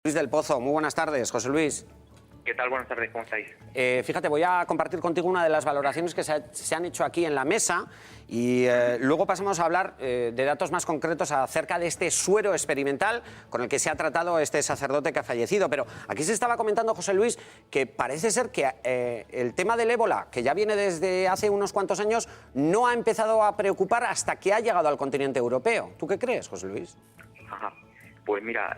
Luis del Pozo, muy buenas tardes, José Luis. ¿Qué tal? Buenas tardes, ¿cómo estáis? Fíjate, voy a compartir contigo una de las valoraciones que se han hecho aquí en la mesa y luego pasamos a hablar de datos más concretos acerca de este suero experimental con el que se ha tratado este sacerdote que ha fallecido. Pero aquí se estaba comentando, José Luis, que parece ser que el tema del ébola, que ya viene desde hace unos cuantos años, no ha empezado a preocupar hasta que ha llegado al continente europeo. ¿Tú qué crees, José Luis? Ajá. Pues mira,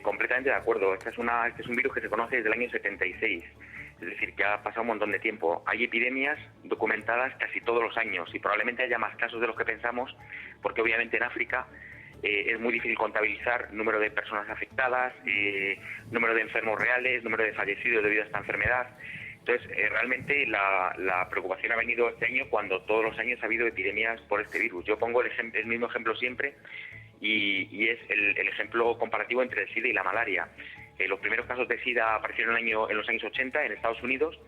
completamente de acuerdo. Este es un virus que se conoce desde el año 76, es decir, que ha pasado un montón de tiempo. Hay epidemias documentadas casi todos los años y probablemente haya más casos de los que pensamos, porque obviamente en África es muy difícil contabilizar número de personas afectadas, número de enfermos reales, número de fallecidos debido a esta enfermedad. Entonces, realmente la preocupación ha venido este año cuando todos los años ha habido epidemias por este virus. Yo pongo el mismo ejemplo siempre y es el ejemplo comparativo entre el SIDA y la malaria. Los primeros casos de SIDA aparecieron en los años 80 en Estados Unidos.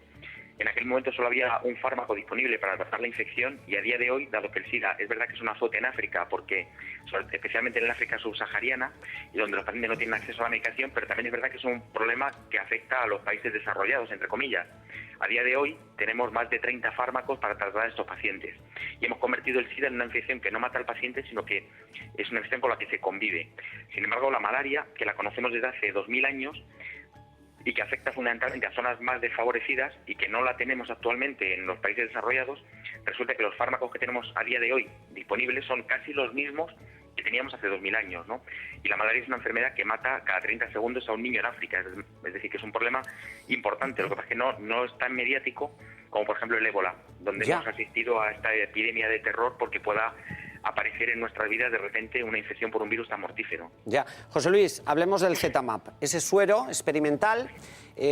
En aquel momento solo había un fármaco disponible para tratar la infección y a día de hoy, dado que el SIDA es verdad que es un azote en África, porque especialmente en el África subsahariana y donde los pacientes no tienen acceso a la medicación, pero también es verdad que es un problema que afecta a los países desarrollados, entre comillas. A día de hoy tenemos más de 30 fármacos para tratar a estos pacientes y hemos convertido el SIDA en una infección que no mata al paciente, sino que es una infección con la que se convive. Sin embargo, la malaria, que la conocemos desde hace 2000 años, y que afecta fundamentalmente a zonas más desfavorecidas y que no la tenemos actualmente en los países desarrollados, resulta que los fármacos que tenemos a día de hoy disponibles son casi los mismos que teníamos hace 2000 años, ¿no? Y la malaria es una enfermedad que mata cada 30 segundos a un niño en África, es decir, que es un problema importante. Lo que pasa es que no es tan mediático como, por ejemplo, el ébola, donde hemos asistido a esta epidemia de terror porque pueda aparecer en nuestras vidas de repente una infección por un virus tan mortífero. Ya. José Luis, hablemos del ZMapp, ese suero experimental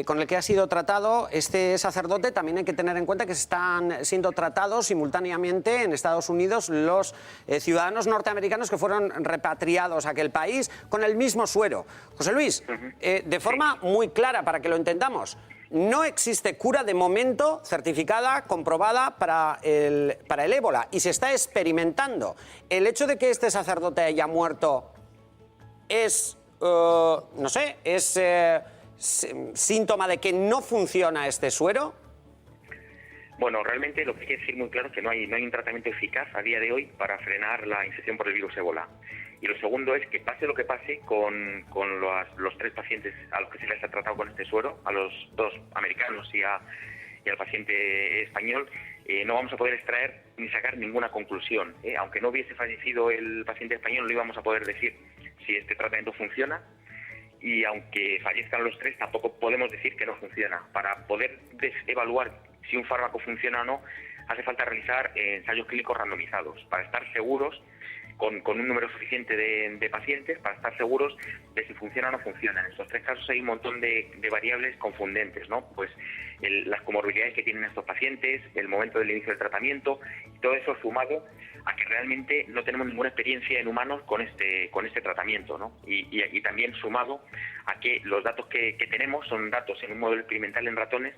con el que ha sido tratado este sacerdote. También hay que tener en cuenta que se están siendo tratados simultáneamente en Estados Unidos los ciudadanos norteamericanos que fueron repatriados a aquel país con el mismo suero. José Luis, de forma muy clara para que lo entendamos, no existe cura de momento certificada, comprobada para el ébola y se está experimentando. El hecho de que este sacerdote haya muerto es, no sé, es síntoma de que no funciona este suero. Bueno, realmente lo que hay que decir muy claro es que no hay un tratamiento eficaz a día de hoy para frenar la infección por el virus ébola. Y lo segundo es que pase lo que pase con los 3 pacientes a los que se les ha tratado con este suero, a los 2 americanos y al paciente español, no vamos a poder extraer ni sacar ninguna conclusión. Aunque no hubiese fallecido el paciente español, no íbamos a poder decir si este tratamiento funciona. Y aunque fallezcan los 3, tampoco podemos decir que no funciona. Para poder evaluar si un fármaco funciona o no, hace falta realizar ensayos clínicos randomizados para estar seguros, con un número suficiente de pacientes, para estar seguros de si funciona o no funciona. En estos 3 casos hay un montón de variables confundentes, ¿no? Pues las comorbilidades que tienen estos pacientes, el momento del inicio del tratamiento, y todo eso sumado a que realmente no tenemos ninguna experiencia en humanos con este tratamiento, ¿no? Y también sumado a que los datos que tenemos son datos en un modelo experimental en ratones,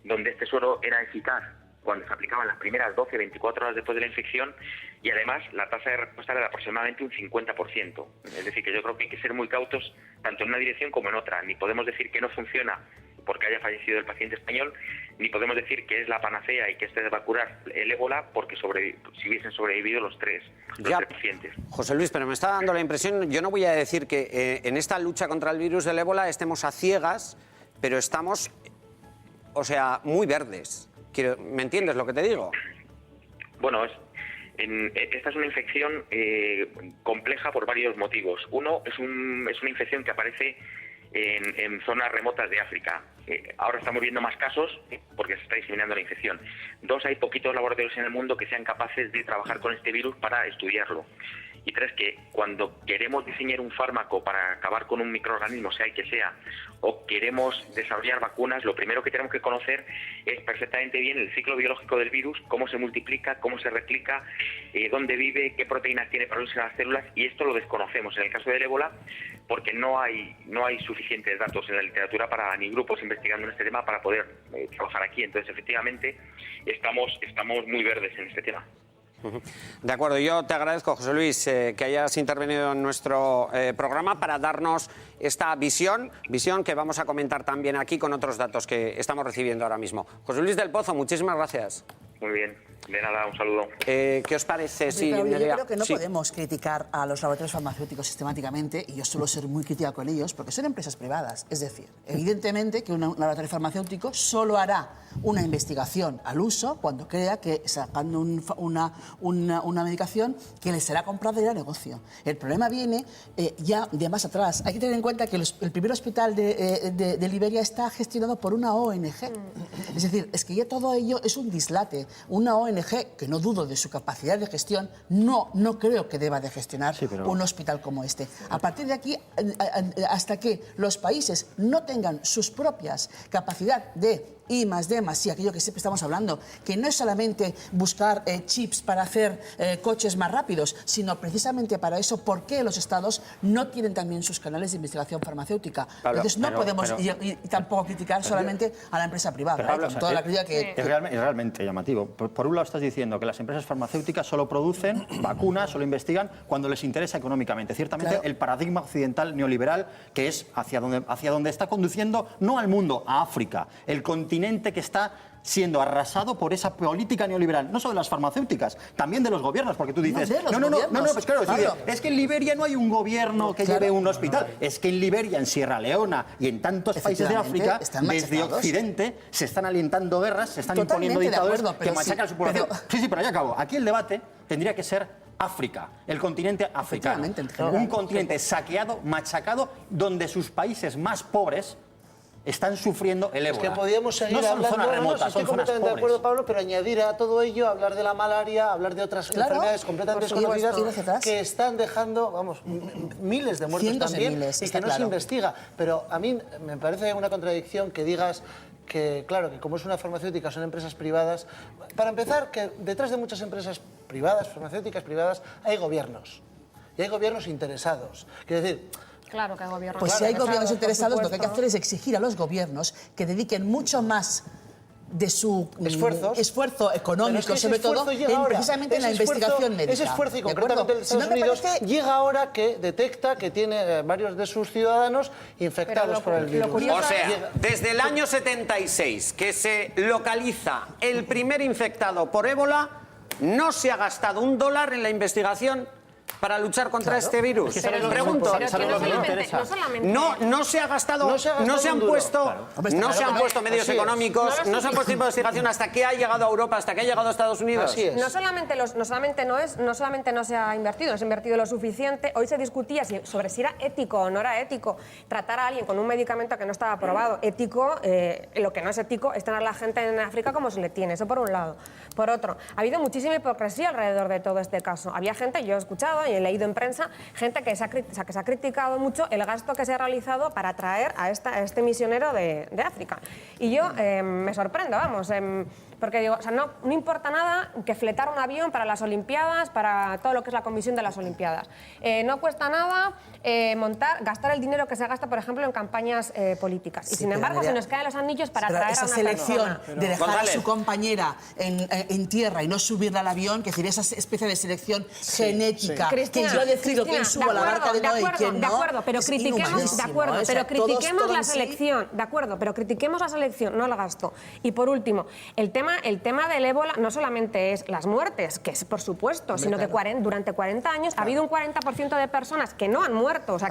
donde este suero era eficaz cuando se aplicaban las primeras 12-24 horas después de la infección y además la tasa de respuesta era de aproximadamente un 50%. Es decir, que yo creo que hay que ser muy cautos tanto en una dirección como en otra. Ni podemos decir que no funciona porque haya fallecido el paciente español, ni podemos decir que es la panacea y que este va a curar el ébola porque si hubiesen sobrevivido los tres pacientes. José Luis, pero me está dando la impresión, yo no voy a decir que en esta lucha contra el virus del ébola estemos a ciegas, pero estamos, o sea, muy verdes. ¿Me entiendes lo que te digo? Bueno, esta es una infección compleja por varios motivos. Uno, es una infección que aparece en zonas remotas de África. Ahora estamos viendo más casos porque se está diseminando la infección. 2, hay poquitos laboratorios en el mundo que sean capaces de trabajar con este virus para estudiarlo. Y 3, que cuando queremos diseñar un fármaco para acabar con un microorganismo, sea el que sea, o queremos desarrollar vacunas, lo primero que tenemos que conocer es perfectamente bien el ciclo biológico del virus, cómo se multiplica, cómo se replica, dónde vive, qué proteínas tiene para unirse a las células, y esto lo desconocemos en el caso del ébola porque no hay suficientes datos en la literatura ni grupos investigando en este tema para poder trabajar aquí. Entonces, efectivamente, estamos muy verdes en este tema. De acuerdo, yo te agradezco, José Luis, que hayas intervenido en nuestro programa para darnos esta visión que vamos a comentar también aquí con otros datos que estamos recibiendo ahora mismo. José Luis del Pozo, muchísimas gracias. Muy bien, de nada, un saludo. ¿Qué os parece? Sí, yo creo que no sí. podemos criticar a los laboratorios farmacéuticos sistemáticamente, y yo suelo ser muy crítica con ellos, porque son empresas privadas. Es decir, evidentemente que un laboratorio farmacéutico solo hará una investigación al uso cuando crea que sacando una medicación que le será comprada y irá a negocio. El problema viene ya de más atrás. Hay que tener en cuenta que el primer hospital de Liberia está gestionado por una ONG. Es decir, es que ya todo ello es un dislate. Una ONG, que no dudo de su capacidad de gestión, no creo que deba de gestionar un hospital como este. A partir de aquí, hasta que los países no tengan sus propias capacidad de I+D+I, aquello que siempre estamos hablando, que no es solamente buscar chips para hacer coches más rápidos, sino precisamente para eso, ¿por qué los estados no tienen también sus canales de investigación farmacéutica? Pablo, entonces no podemos y tampoco criticar solamente a la empresa privada, Pablo, con toda la crítica que... Es realmente llamativo. Por un lado estás diciendo que las empresas farmacéuticas solo producen vacunas, solo investigan cuando les interesa económicamente. Ciertamente Claro. el paradigma occidental neoliberal, que es hacia donde está conduciendo no al mundo, a África, el continente que está siendo arrasado por esa política neoliberal, no solo de las farmacéuticas, también de los gobiernos, porque tú dices, pues claro, es que en Liberia no hay un gobierno que lleve un hospital, es que en Liberia, en Sierra Leona y en tantos países de África, desde Occidente se están alientando guerras, se están imponiendo dictadores que machacan a su población. Sí, pero ya acabo. Aquí el debate tendría que ser África, el continente africano, un continente saqueado, machacado, donde sus países más pobres están sufriendo el ébola. Es que podíamos seguir no son hablando, zonas remotas, estoy son zonas completamente de pobres. acuerdo, Pablo, pero añadir a todo ello, hablar de la malaria, hablar de otras enfermedades completamente desconocidas que están dejando, vamos, miles de muertos Cientos de también miles, y que no se investiga. Pero a mí me parece una contradicción que digas que, claro, que como es una farmacéutica, son empresas privadas. Para empezar, que detrás de muchas empresas privadas, farmacéuticas privadas, hay gobiernos. Y hay gobiernos interesados. Quiero decir... Claro que hay gobiernos. Pues si hay gobiernos interesados, lo que hay que hacer es exigir a los gobiernos que dediquen mucho más de su esfuerzo económico, sobre todo, precisamente en la investigación médica. Ese esfuerzo, y concretamente en Estados Unidos, llega ahora que detecta que tiene varios de sus ciudadanos infectados por el virus. O sea, desde el año 76, que se localiza el primer infectado por ébola, no se ha gastado $1 en la investigación para luchar contra este virus. Pregunto, no se ha gastado, no se han puesto medios económicos, no se han puesto investigación hasta que ha llegado a Europa, hasta que ha llegado a Estados Unidos. No solamente no se ha invertido lo suficiente. Hoy se discutía sobre si era ético o no era ético tratar a alguien con un medicamento que no estaba aprobado. Ético, lo que no es ético es tener a la gente en África como se le tiene, eso por un lado. Por otro, ha habido muchísima hipocresía alrededor de todo este caso. Había gente, yo he escuchado y he leído en prensa, gente que se ha criticado mucho el gasto que se ha realizado para traer a este misionero de África. Y yo me sorprendo, vamos, porque digo, o sea, no importa nada que fletar un avión para las Olimpiadas, para todo lo que es la comisión de las Olimpiadas. No cuesta nada gastar el dinero que se gasta, por ejemplo, en campañas políticas. Y sin embargo, se nos caen los anillos para traer a una selección de dejar González. a su compañera en tierra y no subirla al avión, que sería esa especie de selección genética, que yo decido quién subo a la barca de Noé y quién no. De acuerdo, pero critiquemos la selección, de acuerdo, pero critiquemos la selección, no el gasto. Y por último, el tema del ébola no solamente es las muertes, que es por supuesto, sino que durante 40 años ha habido un 40% de personas que no han muerto, o sea,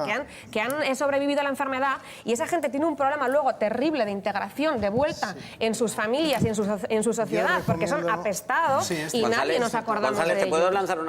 que han sobrevivido a la enfermedad, y esa gente tiene un problema luego terrible de integración, de vuelta en sus familias y en su sociedad, porque son apestados y nadie nos acordamos de ellos. González, ¿te puedo lanzar una